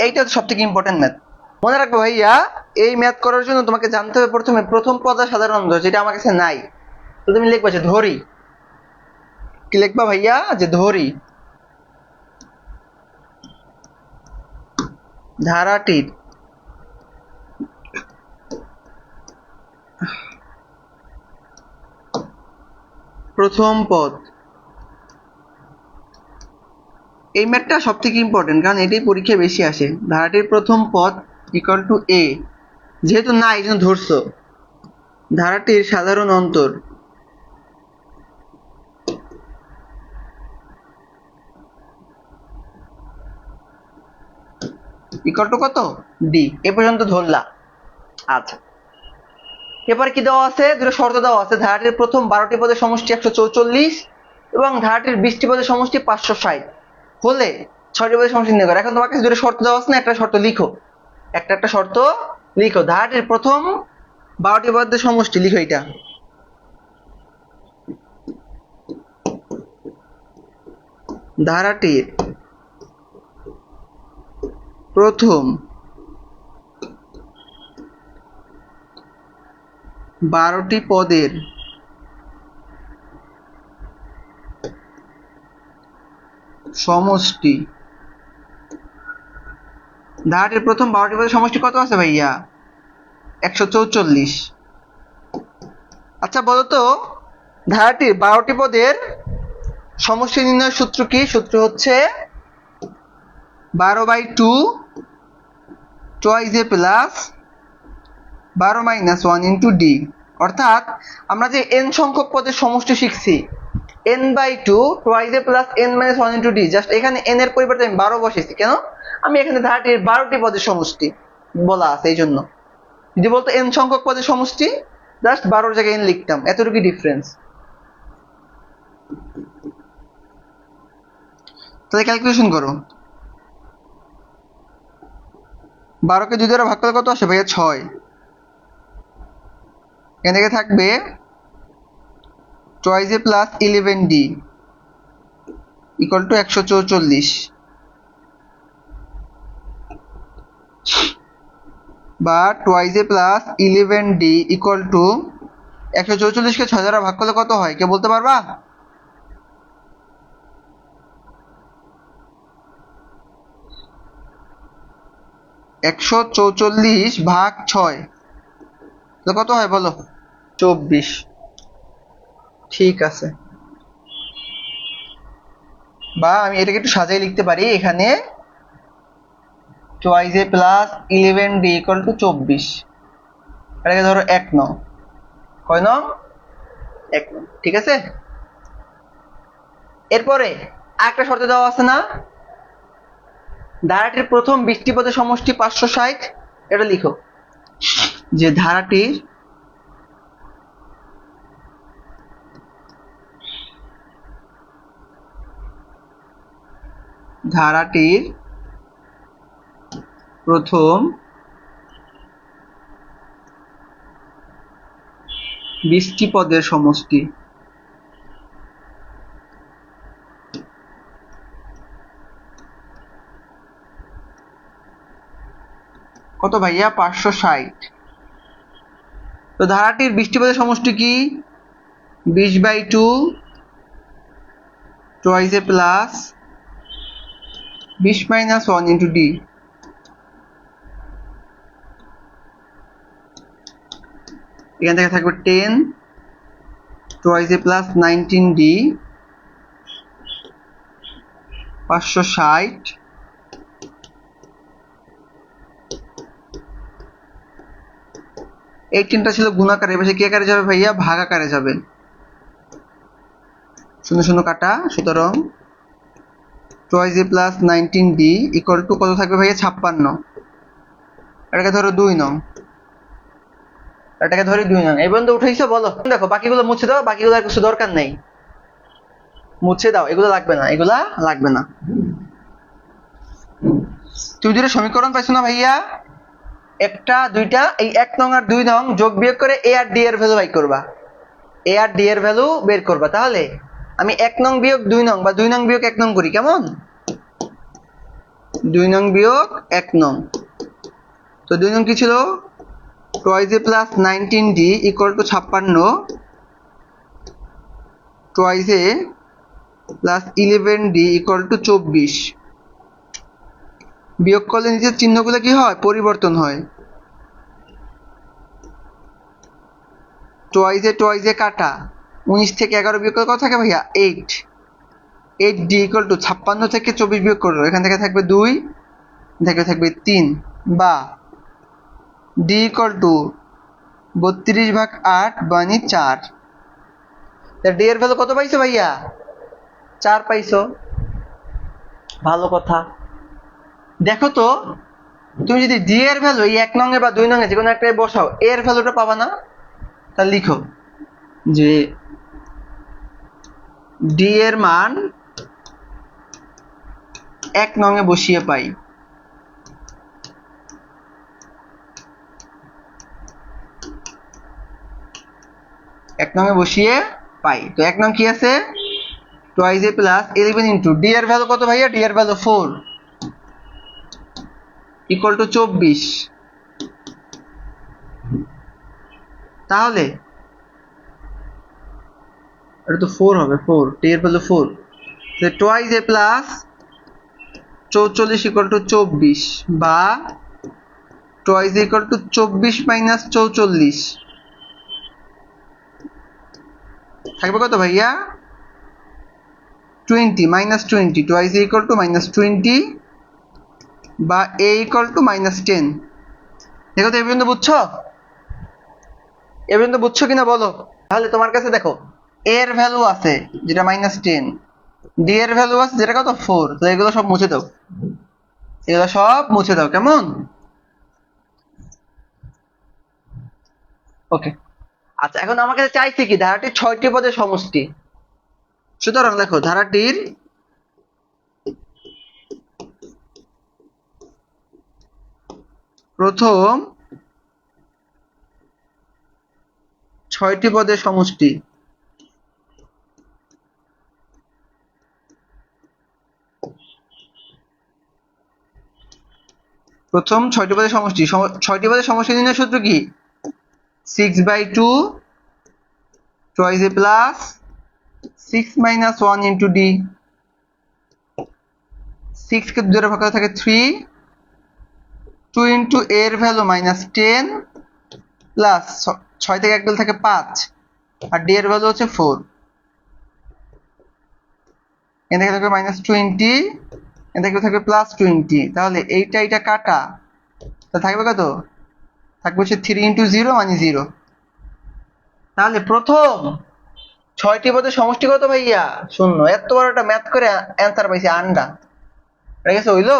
এইটা হচ্ছে সবথেকে ইম্পর্টেন্ট ম্যাথ। মনে রাখবো ভাইয়া, এই ম্যাথ করার জন্য তোমাকে জানতে হবে প্রথমে প্রথম পদ আর সাধারণ অন্তর, যেটা আমার কাছে নাই। তো তুমি লিখবা যে ধরি, কি লিখবা ভাইয়া, যে ধরি ধারাটির প্রথম পদ। এই ম্যাথটা সব থেকে ইম্পর্টেন্ট, কারণ এটাই পরীক্ষায় বেশি আসে। ধারাটির প্রথম পদ ইকুয়াল টু এ, যেহেতু না এই জন্য ধরছো। ধারাটির সাধারণ অন্তর ইকুয়াল টু কত, ডি। এ পর্যন্ত ধরলা। আচ্ছা, এবার কি দেওয়া আছে, দুটো শর্ত দেওয়া আছে। ধারাটির প্রথম 12টি পদের সমষ্টি 144 এবং ধারাটির 20টি পদের সমষ্টি 560 হলে 6টি পদের সমষ্টি নির্ণয় করো। এখন তোমার কাছে দুটো শর্ত দেওয়া আছে না, একটা শর্ত লিখো, একটা শর্ত লিখো। ধারাটির প্রথম 12টি পদের সমষ্টি লিখো, এটা ধারাটির প্রথম 12টি পদের সমষ্টি। ধারাটির প্রথম 12টি পদের সমষ্টি কত আছে ভাইয়া, 144। আচ্ছা বলো তো, ধারাটির 12টি পদের সমষ্টি নির্ণয়ের সূত্র কি? সূত্র হচ্ছে 12/2 2 প্লাস 12 মাইনাস 1 ইন্টু ডি। অর্থাৎ আমরা যে n সংখ্যক পদের সমষ্টি শিখছি, n/2 2 plus n minus 1 into D, just এখানে n এর পরিবর্তে আমি 12 বসেছি। কেন? আমি এখানে ধারাটির 12টি পদের সমষ্টি বলা আছে এই জন্য। যদি বলতো n সংখ্যক পদের সমষ্টি, জাস্ট 12 জায়গায় n লিখতাম, এতটুকু ডিফারেন্স। তাহলে ক্যালকুলেশন করো, 12কে 2 দ্বারা ভাগ করলে কত আসে ভাইয়া, 6। এখান থেকে থাকবে 2 প্লাস 11d ইকুয়াল টু 144, বা 2 প্লাস 11d ইকুয়াল টু 144কে 6 দ্বারা ভাগ করলে কত হয়, কে বলতে পারবা? (144 ভাগ 6) তো কত হয় বলো? 24। ঠিক আছে, বা আমি এটাকে একটু সাজাই লিখতে পারি, এখানে 2 প্লাস 11d ইকুয়াল টু 24। এটাকে ধরো 1 নং, কয় নং? 1 নং। ঠিক আছে, এরপরে আরেকটা শর্ত দেওয়া আছে না, ধারাটির প্রথম 20টি পদের সমষ্টি 560। এটা লিখো যে ধারাটির প্রথম 20টি পদের সমষ্টি। কত ভাইয়া? 560। তো ধারাটির 20টি পদের সমষ্টি কি? 20/2 2 প্লাস 20 মাইনাস 1 ইন্টু ডি। এখান থেকে থাকবে 10 2 প্লাস 19d 560। এই 10টা ছিল গুণাকারে, এবার কি আকারে যাবে ভাইয়া? ভাগ আকারে যাবে। 0 0 কাটা, সুতরাং 2 প্লাস 19d ইকুয়াল টু কত থাকবে ভাইয়া? 56। এটাকে ধরো 2 নং, এটাকে ধরি 2 নং। এই পর্যন্ত উঠেইছো? বলো। দেখো বাকিগুলো মুছে দাও, বাকিগুলো আর কিছু দরকার নেই, মুছে দাও, এগুলো লাগবে না, এগুলা লাগবে না। তুমি দুটো সমীকরণ পাইছো না ভাইয়া, একটা দুইটা, এই 1 নং আর 2 নং যোগ বিয়োগ করে a আর d এর ভ্যালু বাই করবা, a আর d এর ভ্যালু বের করবা। তাহলে আমি 1 নং বিয়োগ 2 নং বা 2 নং বিয়োগ 1 নং করি, কেমন? 2 নং বিয়োগ 1 নং। তো 2 নং কি ছিল, 2a plus 19d equal to 56, 2a plus 11d equal to 24। বিয়োগ করলে নিচের চিহ্নগুলো কি হয়, পরিবর্তন হয়। 2a কাটা, 19 থেকে 11 বিয়োগ করলে কত থাকে ভাইয়া, 8। 8d ইকুয়াল টু 56 থেকে 24 বিয়োগ করলো, এখান থেকে থাকবে 2, থেকে থাকবে 3, বা d ইকুয়াল টু 32/8 মানে 4। d এর ভ্যালু কত পাইছো ভাইয়া, 4 পাইছো, ভালো কথা। দেখো তো তুমি যদি d এর ভ্যালু এই 1 নং এ বা 2 নং এ যে কোনো একটাই বসাও, এর ভ্যালুটা পাবা না। তাহলে লিখো যে d এর মান 1 নং এ বসিয়ে পাই। এক নং এ বসিয়ে পাই। তো 1 নং কি আছে, 2a প্লাস 11 ইন্টু d এর ভ্যালু কত ভাইয়া, d এর ভ্যালু 4 ইকুয়াল টু 24। তাহলে এটা তো 4 হবে, 4, d এর ভ্যালু 4। তাহলে 2a প্লাস 44 ইকুয়াল টু 24, বা 2a ইকুয়াল টু 24 মাইনাস 44 থাকবে কত ভাইয়া, 20 minus 20। 2a equal to minus 20, বা a ইকুয়াল টু মাইনাস 10। দেখো তো এ পর্যন্ত বুঝছো, এ পর্যন্ত বুঝছো কিনা বলো। তাহলে তোমার কাছে দেখো a এর ভ্যালু আছে যেটা মাইনাস 10, d এর ভ্যালু আছে যেটা কত 4। তো এগুলো সব মুছে দাও, এগুলো সব মুছে দাও, কেমন। ওকে, আচ্ছা এখন আমার কাছে চাইছে কি, ধারাটির 6টি পদের সমষ্টি। সুতরাং দেখো ধারাটির প্রথম 6টি পদের সমষ্টি। প্রথম 6টি পদের সমষ্টি, 6টি পদের সমষ্টি নির্ণয়ের সূত্র কি, 6/2 2a plus 6 minus 1 into d। 6 কে 2 দ্বারা ভাগ করা থাকে 3, 2 ইন্টু a এর ভ্যালু মাইনাস 10 প্লাস 6 থেকে 1 গেলে থাকে 5, আর d এর ভ্যালু হচ্ছে 4। এখান থেকে থাকবে মাইনাস 20, এখান থেকে থাকবে প্লাস 20। তাহলে এইটা কাটা, তাহলে থাকবে কত, থাকবে হচ্ছে 3 ইন্টু 0 মানে 0। তাহলে প্রথম 6টি পদের সমষ্টি কত ভাইয়া, 0। এত বড় একটা ম্যাথ করে অ্যান্সার পাইছি, আন্ডা, ঠিক আছে হইলো।